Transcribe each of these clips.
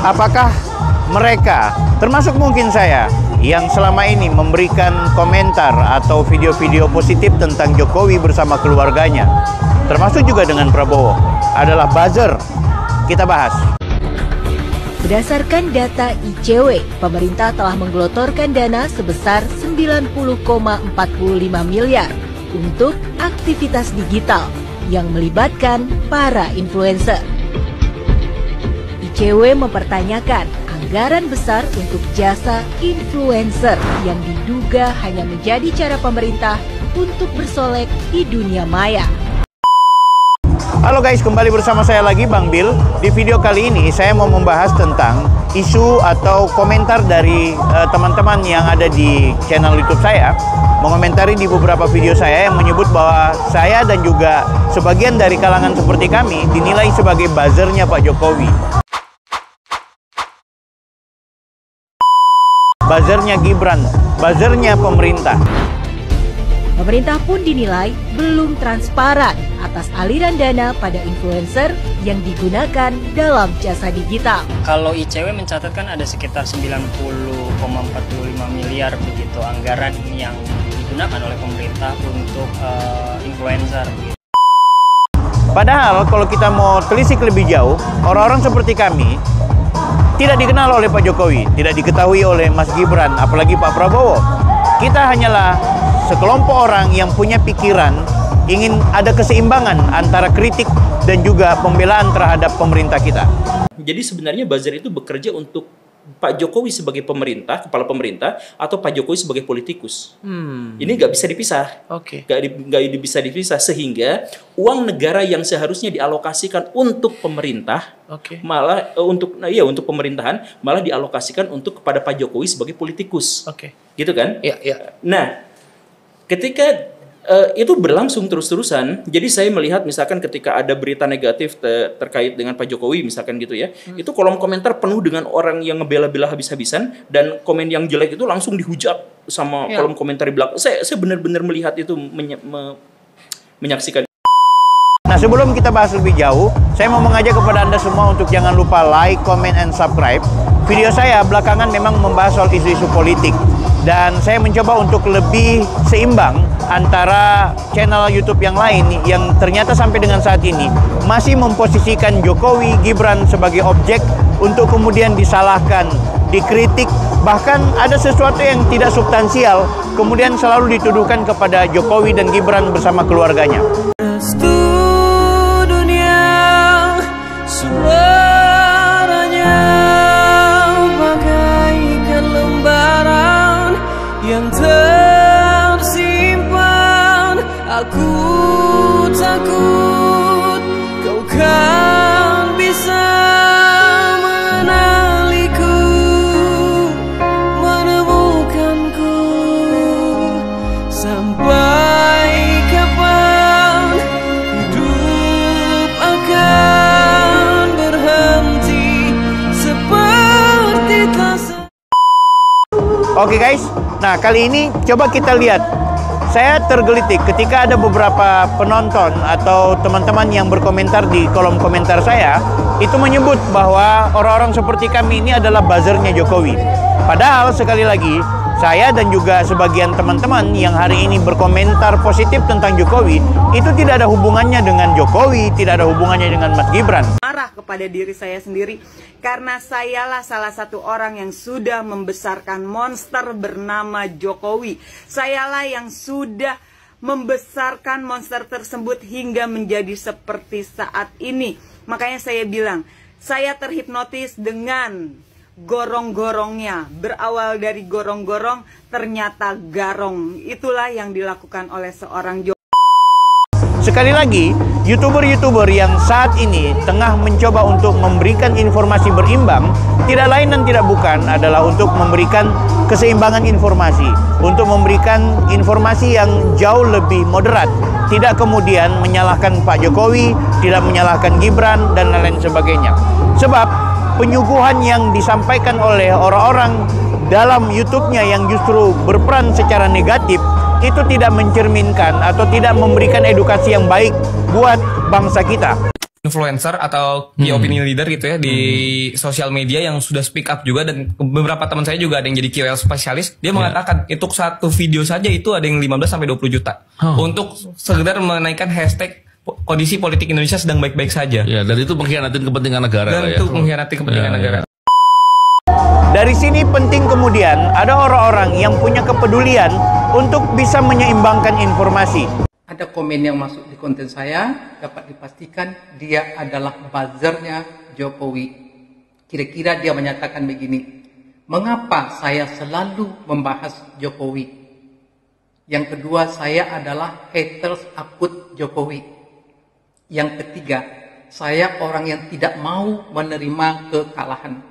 Apakah mereka, termasuk mungkin saya, yang selama ini memberikan komentar atau video-video positif tentang Jokowi bersama keluarganya, termasuk juga dengan Prabowo, adalah buzzer? Kita bahas. Berdasarkan data ICW, pemerintah telah menggelontorkan dana sebesar 90,45 miliar untuk aktivitas digital yang melibatkan para influencer. ICW mempertanyakan anggaran besar untuk jasa influencer yang diduga hanya menjadi cara pemerintah untuk bersolek di dunia maya. Halo guys, kembali bersama saya lagi Bang Bill. Di video kali ini saya mau membahas tentang isu atau komentar dari teman-teman yang ada di channel YouTube saya, mengomentari di beberapa video saya yang menyebut bahwa saya dan juga sebagian dari kalangan seperti kami dinilai sebagai buzzernya Pak Jokowi. Buzzernya Gibran, buzzernya pemerintah. Pemerintah pun dinilai belum transparan atas aliran dana pada influencer yang digunakan dalam jasa digital. Kalau ICW mencatatkan ada sekitar 90,45 miliar begitu anggaran yang digunakan oleh pemerintah untuk influencer. Padahal kalau kita mau telisik lebih jauh, orang-orang seperti kami tidak dikenal oleh Pak Jokowi, tidak diketahui oleh Mas Gibran, apalagi Pak Prabowo. Kita hanyalah sekelompok orang yang punya pikiran ingin ada keseimbangan antara kritik dan juga pembelaan terhadap pemerintah kita. Jadi sebenarnya buzzer itu bekerja untuk Pak Jokowi sebagai pemerintah, kepala pemerintah, atau Pak Jokowi sebagai politikus. Ini nggak bisa dipisah. Nggak bisa dipisah, sehingga uang negara yang seharusnya dialokasikan untuk pemerintah, malah untuk pemerintahan, malah dialokasikan untuk kepada Pak Jokowi sebagai politikus. Gitu kan? Nah, ketika itu berlangsung terus-terusan, jadi saya melihat misalkan ketika ada berita negatif terkait dengan Pak Jokowi misalkan gitu ya, itu kolom komentar penuh dengan orang yang ngebela-bela habis-habisan, dan komen yang jelek itu langsung dihujat sama kolom komentar di belakang. Saya benar-benar melihat itu, menyaksikan. Nah, sebelum kita bahas lebih jauh, saya mau mengajak kepada Anda semua untuk jangan lupa like, comment, and subscribe. Video saya belakangan memang membahas soal isu-isu politik, dan saya mencoba untuk lebih seimbang antara channel YouTube yang lain yang ternyata sampai dengan saat ini masih memposisikan Jokowi, Gibran sebagai objek untuk kemudian disalahkan, dikritik, bahkan ada sesuatu yang tidak substansial kemudian selalu dituduhkan kepada Jokowi dan Gibran bersama keluarganya. Yang tersimpan, aku takut kau kan bisa mengenaliku, menemukanku. Sampai kapan hidup akan berhenti seperti tak. Oke guys, nah kali ini coba kita lihat. Saya tergelitik ketika ada beberapa penonton atau teman-teman yang berkomentar di kolom komentar saya itu menyebut bahwa orang-orang seperti kami ini adalah buzzernya Jokowi. Padahal sekali lagi, saya dan juga sebagian teman-teman yang hari ini berkomentar positif tentang Jokowi itu tidak ada hubungannya dengan Jokowi, tidak ada hubungannya dengan Mas Gibran. Marah kepada diri saya sendiri karena sayalah salah satu orang yang sudah membesarkan monster bernama Jokowi. Sayalah yang sudah membesarkan monster tersebut hingga menjadi seperti saat ini. Makanya saya bilang, saya terhipnotis dengan gorong-gorongnya. Berawal dari gorong-gorong, ternyata garong. Itulah yang dilakukan oleh seorang Jokowi. Sekali lagi, YouTuber-YouTuber yang saat ini tengah mencoba untuk memberikan informasi berimbang, tidak lain dan tidak bukan adalah untuk memberikan keseimbangan informasi, untuk memberikan informasi yang jauh lebih moderat, tidak kemudian menyalahkan Pak Jokowi, tidak menyalahkan Gibran, dan lain-lain sebagainya. Sebab penyuguhan yang disampaikan oleh orang-orang dalam YouTube-nya yang justru berperan secara negatif itu tidak mencerminkan atau tidak memberikan edukasi yang baik buat bangsa kita. influencer atau key opinion leader gitu ya di sosial media yang sudah speak up juga, dan beberapa teman saya juga ada yang jadi KOL spesialis. Dia mengatakan untuk satu video saja itu ada yang 15 sampai 20 juta untuk sekedar menaikkan hashtag kondisi politik Indonesia sedang baik-baik saja. Ya, dan itu mengkhianatin kepentingan negara. Dan itu mengkhianati kepentingan negara. Dari sini penting kemudian ada orang-orang yang punya kepedulian untuk bisa menyeimbangkan informasi. Ada komen yang masuk di konten saya, dapat dipastikan dia adalah buzzernya Jokowi. Kira-kira dia menyatakan begini, mengapa saya selalu membahas Jokowi? Yang kedua, saya adalah haters akut Jokowi. Yang ketiga, saya orang yang tidak mau menerima kekalahan.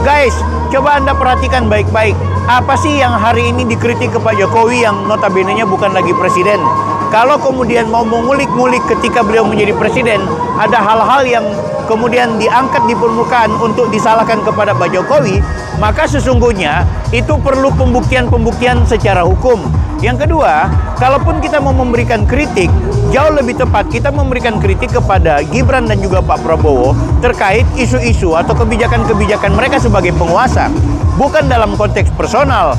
Guys, coba Anda perhatikan baik-baik. Apa sih yang hari ini dikritik ke Pak Jokowi yang notabene-nya bukan lagi presiden? Kalau kemudian mau mengulik-ngulik ketika beliau menjadi presiden, ada hal-hal yang kemudian diangkat di permukaan untuk disalahkan kepada Pak Jokowi, maka sesungguhnya itu perlu pembuktian-pembuktian secara hukum. Yang kedua, kalaupun kita mau memberikan kritik, jauh lebih tepat kita memberikan kritik kepada Gibran dan juga Pak Prabowo terkait isu-isu atau kebijakan-kebijakan mereka sebagai penguasa, bukan dalam konteks personal.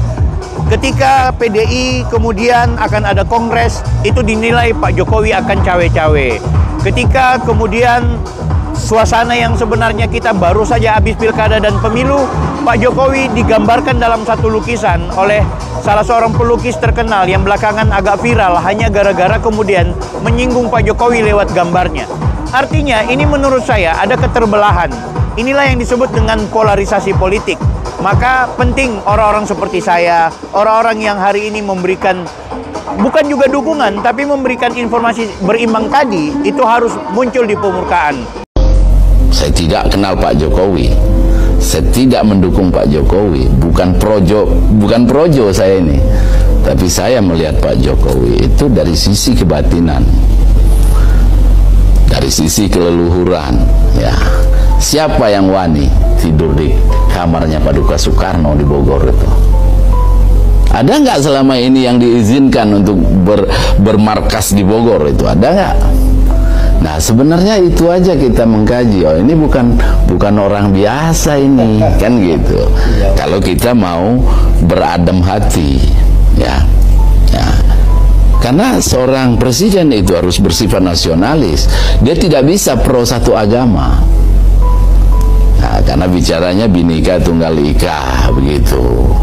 Ketika PDI kemudian akan ada kongres, itu dinilai Pak Jokowi akan cawe-cawe. Ketika kemudian suasana yang sebenarnya kita baru saja habis pilkada dan pemilu, Pak Jokowi digambarkan dalam satu lukisan oleh salah seorang pelukis terkenal yang belakangan agak viral hanya gara-gara kemudian menyinggung Pak Jokowi lewat gambarnya. Artinya ini menurut saya ada keterbelahan. Inilah yang disebut dengan polarisasi politik. Maka penting orang-orang seperti saya, orang-orang yang hari ini memberikan bukan juga dukungan, tapi memberikan informasi berimbang tadi, itu harus muncul di permukaan. Saya tidak kenal Pak Jokowi, saya tidak mendukung Pak Jokowi, bukan projo saya ini, tapi saya melihat Pak Jokowi itu dari sisi kebatinan, dari sisi keleluhuran. Ya, siapa yang wani tidur di kamarnya Paduka Soekarno di Bogor itu? Ada nggak selama ini yang diizinkan untuk bermarkas di Bogor itu? Ada nggak? Nah, sebenarnya itu aja kita mengkaji. Oh, ini bukan orang biasa ini, kan gitu. Kalau kita mau beradem hati, ya. Karena seorang presiden itu harus bersifat nasionalis. Dia tidak bisa pro satu agama. Nah, karena bicaranya Bhinneka Tunggal Ika, begitu.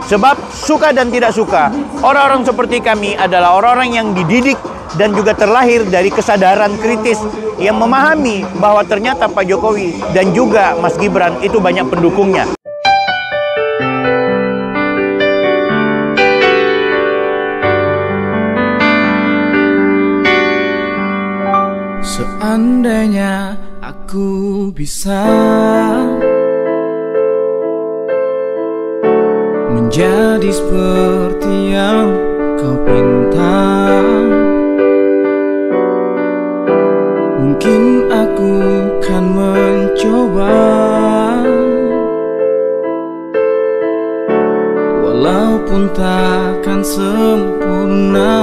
Sebab suka dan tidak suka, orang-orang seperti kami adalah orang-orang yang dididik dan juga terlahir dari kesadaran kritis yang memahami bahwa ternyata Pak Jokowi dan juga Mas Gibran itu banyak pendukungnya. Seandainya aku bisa menjadi seperti yang kau pinta, mungkin aku kan mencoba, walaupun takkan sempurna.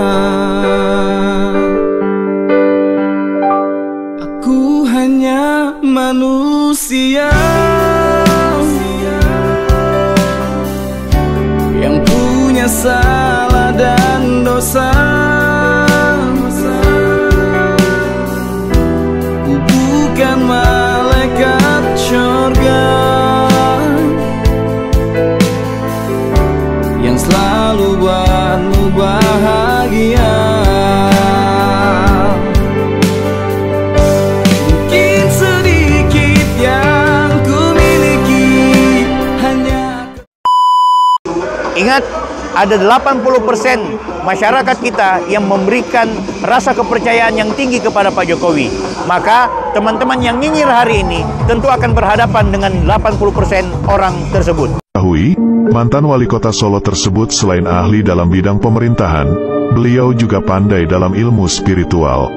Aku hanya manusia yang punya salah dan dosa. Bukan malaikat surga yang selalu buatmu bahagia. Mungkin sedikit yang ku miliki hanya. Ingat, ada 80% masyarakat kita yang memberikan rasa kepercayaan yang tinggi kepada Pak Jokowi. Maka teman-teman yang nyinyir hari ini tentu akan berhadapan dengan 80% orang tersebut. Mantan wali kota Solo tersebut selain ahli dalam bidang pemerintahan, beliau juga pandai dalam ilmu spiritual.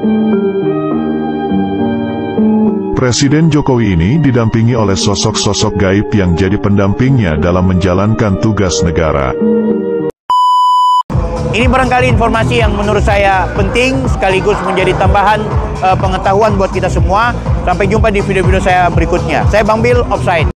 Presiden Jokowi ini didampingi oleh sosok-sosok gaib yang jadi pendampingnya dalam menjalankan tugas negara. Ini barangkali informasi yang menurut saya penting sekaligus menjadi tambahan pengetahuan buat kita semua. Sampai jumpa di video-video saya berikutnya. Saya Bang Bil, Offside.